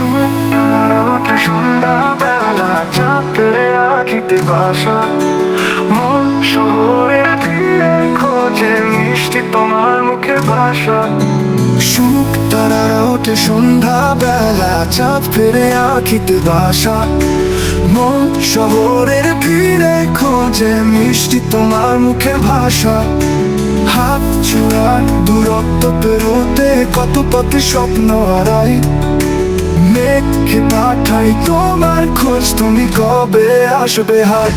আমাকে সন্ধ্যাবেলা চাপের আখিতে বাসা, মন শহরে ফিরে খোঁজে মিষ্টি তোমার মুখে ভাষা। সুখ তারারা ওঠে সন্ধ্যাবেলা চাঁদ ফেরে আখিতে বাসা, মন শহরের ভিড়ে খোঁজে মিষ্টি তোমার মুখে ভাষা। হাত ছোঁয়ার দূরত্ব পেরোতে কত পথে স্বপ্ন হারাই, মেঘকে পাঠাই তোমার খোঁজ, তুমি কবে আসবে হায়।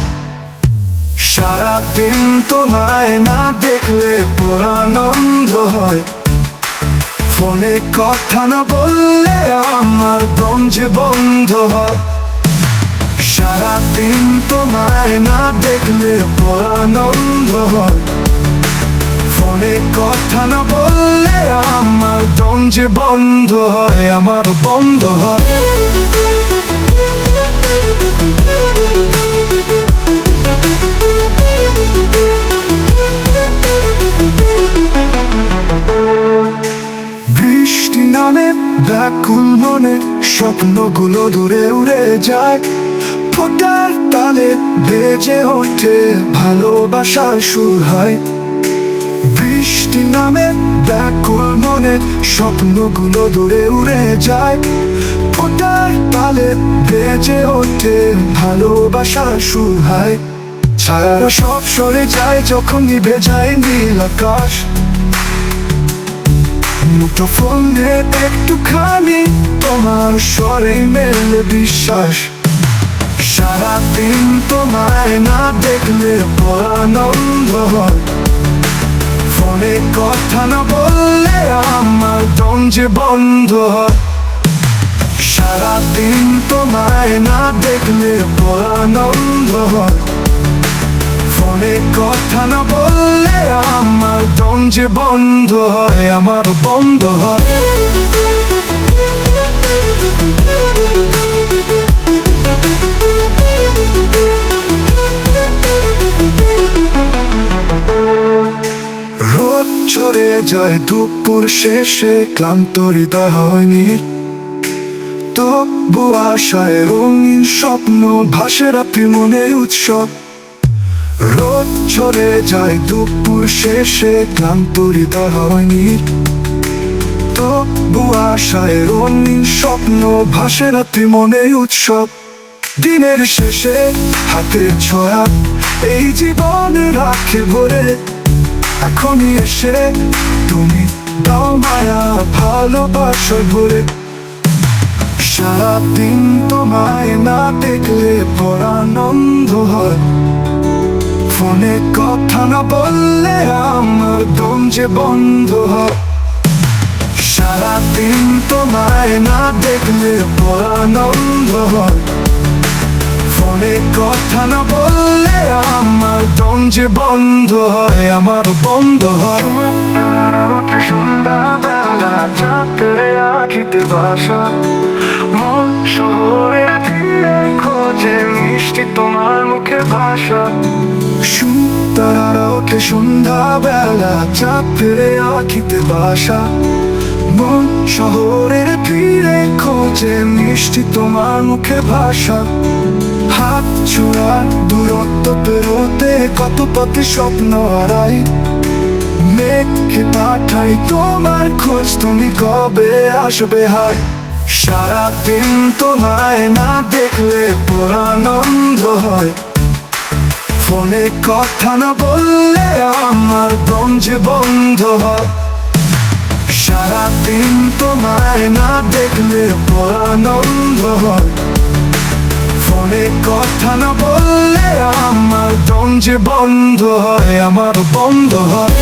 সারাদিন তোমায় না দেখলে পরাণ অন্ধ হয়, ফোনে কথা না বললে আমার দম যে বন্ধ হয়। সারাদিন তোমায় না দেখলে পরাণ অন্ধ হয়, ফোনে কথা না বললে আমার দম যে বন্ধ হয়, আমার বন্ধ হয়। বৃষ্টি নামে ব্যাকুল মনে স্বপ্নগুলো দূরে উড়ে যায়, ফোটার তালে বেজে ওঠে ভালোবাসার সুর হয়। বৃষ্টি নামে ব্যাকুল মনে স্বপ্নগুলো দূরে উড়ে যায়, ফোটার তালে বেজে ওঠে ভালোবাসার সুর হয়। ছায়ারা সব সরে যায় যখন নিভে যায় নীল আকাশ, মুঠো ফোনে একটুখানি তোমার স্বরে মেলে বিশ্বাস। সারাদিন তোমায় না দেখলে পরাণ অন্ধ হয়, ফোনে কথা না বললে আমার দম যে বন্ধ হয়। সারাদিন তোমায় না দেখলে পরাণ অন্ধ হয়, ফোনে কথা না বললে আমার দম যে বন্ধ হয়, আমার বন্ধ হয়। রোদ ঝরে যায় দুপুর শেষে, ক্লান্ত হৃদয় হয়নি, তবু আশায় রঙিন স্বপ্ন ভাসে রাত্রি মনে উৎসব। রোদ ঝরে যায় দুপুর শেষে, ক্লান্ত হৃদয় হয়নি, তবু আশায় রঙিন স্বপ্ন ভাসে রাত্রি মনে উৎসব। দিনের শেষে হাতের ছোঁয়া এই জীবন রাখে ভরে, এখনই এসে তুমি দাও মায়া ভালোবাসার ভরে। সারাদিন তোমায় না দেখলে পরাণ অন্ধ হয়, ফোনে কথা না বললে আমার দম যে বন্ধ হয়। সারাদিন তোমায় না দেখলে পরাণ অন্ধ হয়, ফোনে কথা না বললে আমার দম যে বন্ধ হয়, আমার বন্ধ হয়। আমাকে সন্ধ্যাবেলা চাপের আখিতে বাসা, মন শহরে ফিরে খোঁজে মিষ্টি তোমার মুখে ভাষা। তারারা ওঠে সন্ধ্যাবেলা চাপের আখিতে বাসা, মন শহরের ফিরে খোঁজে মিষ্টি তোমার মুখে ভাষা। হাত ছোঁয়ার দূরত্ব পেরোতে কত পথে স্বপ্ন হারাই, মেঘকে পাঠাই তোমার খোঁজ, তুমি কবে আসবে হায়। সারাদিন তোমায় না দেখলে পরাণ অন্ধ হয়, ফোনে কথা না বললে আমার দম যে বন্ধ হয়। সারাদিন তোমায় না দেখলে পরাণ অন্ধ হয়, ফোনে কথা না বললে আমার দম যে বন্ধ হয়, আমার বন্ধ হয়।